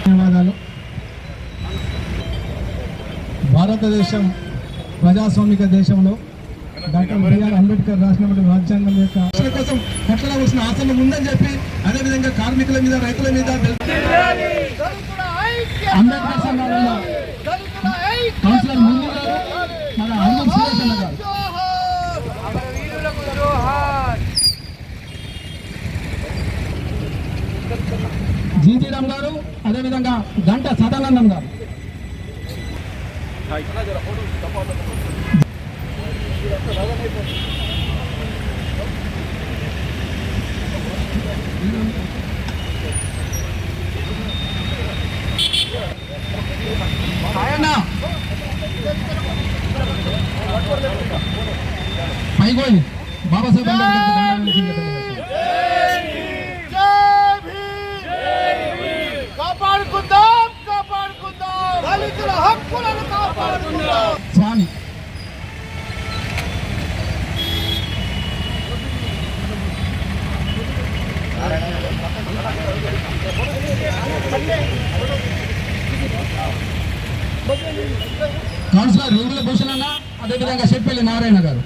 ధన్యవాదాలు. భారతదేశం ప్రజాస్వామిక దేశంలో డాక్టర్ బిఆర్ అంబేద్కర్ రాసినటువంటి రాజ్యాంగం యొక్క కోసం కొట్లాడాల్సిన ఆసనం ఉందని చెప్పి, అదేవిధంగా కార్మికుల మీద, రైతుల మీద, అంబేద్కర్ సంఘాలలో కౌన్సిలర్ ముందు గారు, మన అరుణ్ సురేష్ గారు, జీజీరామ్ గారు, అదేవిధంగా గంట సదానందం గారు, పైగోయి బాబాసాహెబ్ అంబేద్కర్ కాపాడుకుందాం, కాపాడుకుందాం, దళితుల హక్కులను కాపాడుకుందాం. స్వామి కౌన్సిలర్ రేగుల భూషణ్ అన్న, అదేవిధంగా షెట్పల్లి నారాయణ గారు.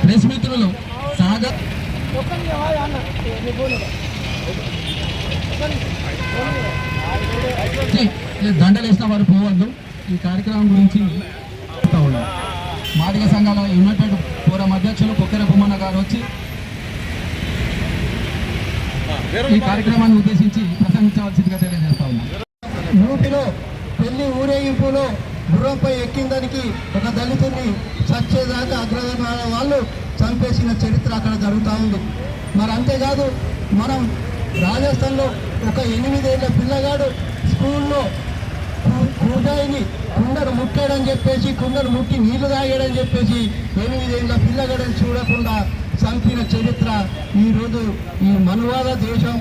ప్రెస్ మిత్రులు సాగర్ దండలు వేసిన వారు పోవద్దు. ఈ కార్యక్రమం గురించి మాదిగ సంఘాల యునైటెడ్ ఫోరం అధ్యక్షులు కొక్కెర బొమ్మన్న గారు వచ్చి ఈ కార్యక్రమాన్ని ఉద్దేశించి ప్రసంగించవలసిందిగా తెలియజేస్తా ఉన్నాం. ఊపిలో పెళ్లి ఊరేగింపులో గుర్రంపై ఎక్కిందానికి ఒక దళితుడిని చచ్చేదాకా అగ్రవర్ణాల వాళ్ళు చంపేసిన చరిత్ర అక్కడ జరుగుతూ ఉంది. మరి అంతేకాదు, మనం రాజస్థాన్లో ఒక 8 ఏళ్ల పిల్లగాడు స్కూల్లో కూడాయిని కుండను ముట్టాడని చెప్పేసి, కుండను ముట్టి నీళ్లు తాగాడని చెప్పేసి 8 ఏళ్ల పిల్లగాడని చూడకుండా చంపిన చరిత్ర ఈరోజు ఈ మనువాద దేశం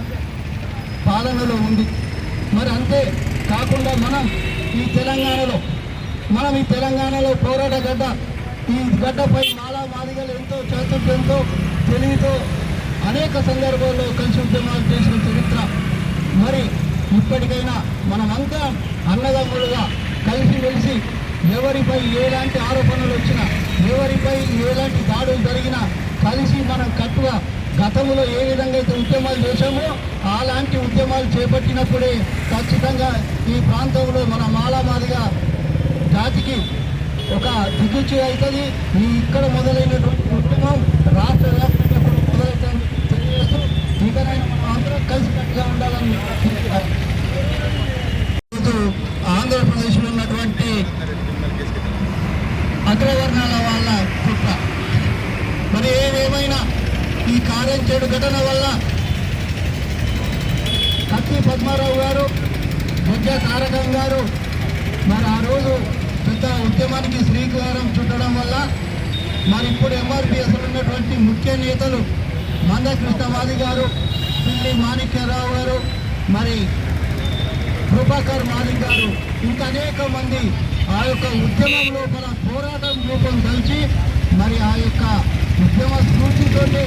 పాలనలో ఉంది. మరి అంతే కాకుండా మనం ఈ తెలంగాణలో పోరాట గడ్డ, ఈ గడ్డపై మాదిగలు ఎంతో చాతుర్యంతో తెలివితో అనేక సందర్భాల్లో కలిసి ఉద్యమాలు చేసిన చరిత్ర. మరి ఇప్పటికైనా మనమంతా అన్నదమ్ములుగా కలిసిమెలిసి ఎవరిపై ఎలాంటి ఆరోపణలు వచ్చినా, ఎవరిపై ఎలాంటి దాడులు జరిగినా కలిసి మనం కట్టుగా గతంలో ఏ విధంగా అయితే ఉద్యమాలు చేశామో అలాంటి ఉద్యమాలు చేపట్టినప్పుడే ఖచ్చితంగా ఈ ప్రాంతంలో మన మాదిగా జాతికి ఒక దిగుచ్చి అవుతుంది. ఈ ఇక్కడ మొదలైనటువంటి ఉద్యమం రాష్ట్ర వ్యాప్తంగా మొదలవుతుంది తెలియజేస్తూ ఇకనైనా మనం అందరం కలిసికట్టుగా ఉండాలని. ఆంధ్రప్రదేశ్లో ఉన్నటువంటి అగ్రవర్ణాల వాళ్ళ కుట్ర, మరి ఏదేమైనా ఈ కార్యంచేడు ఘటన వల్ల కత్తి పద్మారావు గారు, బుజ్జ తారకం గారు మరి ఆ రోజు పెద్ద ఉద్యమానికి శ్రీకారం చుట్టడం వల్ల మరి ఇప్పుడు ఎంఆర్పిఎస్లో ఉన్నటువంటి ముఖ్య నేతలు మందకృష్ణమాది గారు, పిల్లి మాణిక్యరావు గారు, మరి కృపాకర్ మాలిక్ గారు, ఇంకా అనేక మంది ఆ యొక్క ఉద్యమం లోపల పోరాటం రూపం కలిసి మరి ఆ యొక్క ఉద్యమ స్ఫూర్తితోనే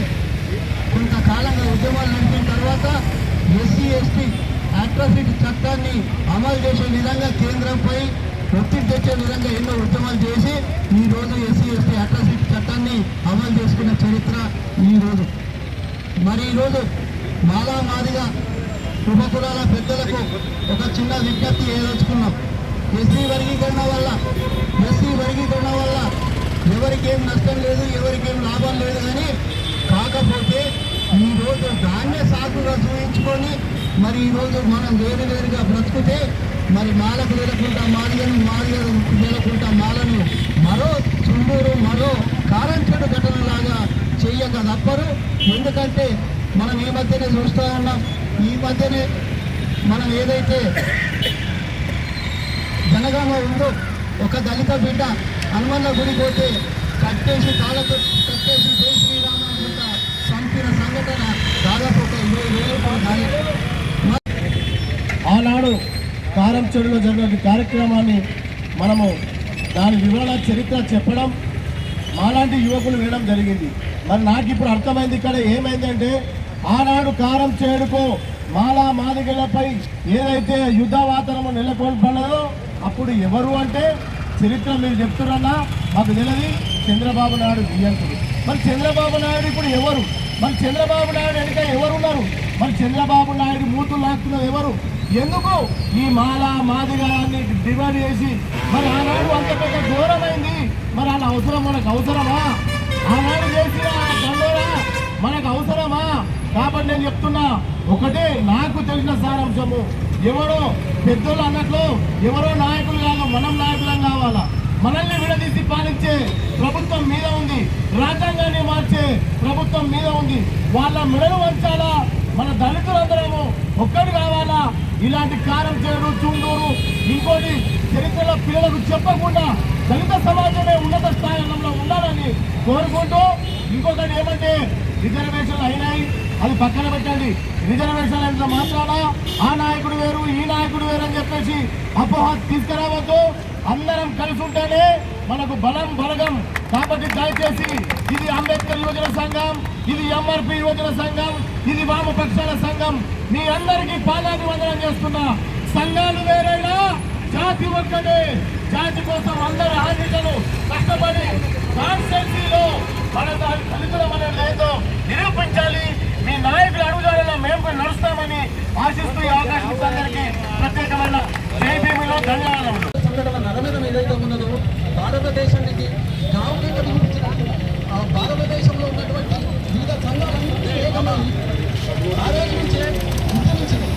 కొంతకాలంగా ఉద్యమాలు నడిపిన తర్వాత ఎస్సీ ఎస్టీ అట్రాసిటీ చట్టాన్ని అమలు చేసే విధంగా కేంద్రంపై ఒత్తిడి తెచ్చే విధంగా ఎన్నో ఉద్యమాలు చేసి ఈరోజు ఎస్సీ ఎస్టీ అట్రాసిటీ చట్టాన్ని అమలు చేసుకున్న చరిత్ర ఈరోజు. మరి ఈరోజు మాదిగా ఉపకులాల పెద్దలకు ఒక చిన్న విజ్ఞప్తి ఏదలుచుకున్నాం. ఎస్సీ వర్గీకరణ వల్ల ఎవరికేం నష్టం లేదు, ఎవరికేం లాభం లేదు. కానీ కాకపోతే ఈరోజు దాన్నే సాకుగా చూపించుకొని మరి ఈరోజు మనం వేరుగా బ్రతుకుతే మరి మాలకు వెలకుండా మాదిగను వెలకుండా మాలను మరో చుండూరు, మరో కారంచెడు ఘటనలాగా చెయ్యక తప్పరు. ఎందుకంటే మనం ఈ మధ్యనే చూస్తూ ఉన్నాం. ఈ మధ్యనే మనం ఏదైతే జనగామ ఉందో, ఒక దళిత బిడ్డ హనుమన్న గుడి పోతే కట్టేసి తాళతో కట్టేసి జై శ్రీరామ చంపిన సంఘటన దాదాపు ఒక 20 వేల ఆనాడు కారం చెడులో జరిగిన కార్యక్రమాన్ని మనము దాని వివరణ చరిత్ర చెప్పడం మాలాంటి యువకులు వినడం జరిగింది. మరి నాకు ఇప్పుడు అర్థమైంది ఇక్కడ ఏమైందంటే ఆనాడు కారం చేడుకో మాలా మాదిగలపై ఏదైతే యుద్ధ వాతావరణం నెలకొల్పనదో అప్పుడు ఎవరు అంటే చరిత్ర మీరు చెప్తున్నారన్నా మాకు తెలియదు, చంద్రబాబు నాయుడు నియంత్రుడు. మరి చంద్రబాబు నాయుడు ఇప్పుడు ఎవరు? మరి చంద్రబాబు నాయుడు వెనుక ఎవరున్నారు? మరి చంద్రబాబు నాయుడు మూతులు లాక్కున్నది ఎవరు? ఎందుకు ఈ మాలా మాదిగాన్ని డివైడ్ చేసి మరి ఆనాడు అంత పెద్ద ఘోరమైంది. మరి అలా అవసరం మనకు అవసరమా? ఆనాడు చేసిన దండోరా మనకు అవసరమా? కాబట్టి నేను చెప్తున్నా ఒకటే, నాకు తెలిసిన సారాంశము ఎవరో పెద్దోళ్ళు అన్నట్లు ఎవరో నాయకులు కాదు, మనం నాయకులం కావాలా. మనల్ని విడదీసి పాలించే ప్రభుత్వం మీద ఉంది, రాజ్యాంగాన్ని మార్చే ప్రభుత్వం మీద ఉంది. వాళ్ళ మెడలు వంచాలా, మన దళితులందరము ఒక్కటి కావాలా. ఇలాంటి కారం చేడు చుండూరు ఇంకోటి చరిత్రలో పిల్లలకు చెప్పకుండా దళిత సమాజమే ఉన్నత స్థాయిలో ఉండాలని కోరుకుంటూ, ఇంకొకటి ఏమంటే రిజర్వేషన్లు అయినాయి అది పక్కన పెట్టండి. రిజర్వేషన్లు ఎంత మాత్రానా ఆ నాయకుడు వేరు ఈ నాయకుడు వేరు అని చెప్పేసి అపోహ తీసుకురావద్దు. అందరం కలిసి ఉంటేనే మనకు బలం బలగం. కాబట్టి దయచేసి ఇది అంబేద్కర్ యువజన సంఘం, ఇది ఎంఆర్పి యువజన సంఘం, ఇది వామపక్షాల సంఘం, మీ అందరికీ పాదాభివందనం చేస్తున్నా. సంఘాలు వేరైనా జాతి ఒక్కటే. జాతి కోసం అందరూ ఆర్థికలు కష్టపడి కాన్స్టిట్యూన్సీలో మన దళితులం అనేది లేదో నిరూపించాలి. మీ నాయకుల అడుగుజాడలో మేము నడుస్తామని ఆశిస్తూ ఈ అవకాశం అందరికీ ప్రత్యేకమైన జై భీమిలో ధన్యవాదాలు. సంఘటన నరమేధం ఏదైతే ఉన్నదో భారతదేశానికి భారతదేశంలో ఉన్నటువంటి వివిధ సంఘాలను ఏకమై ఆ రోజు నుంచే ఉద్యమించింది.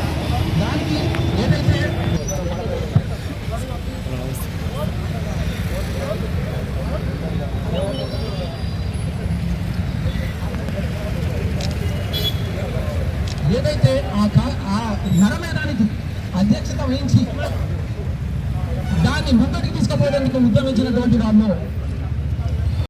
దానికి ఏదైతే ఏదైతే ఆ నరమేధానికి అధ్యక్షత వహించి దాన్ని ముందుకు తీసుకుపోవడానికి ఉద్యమించినటువంటి వాళ్ళు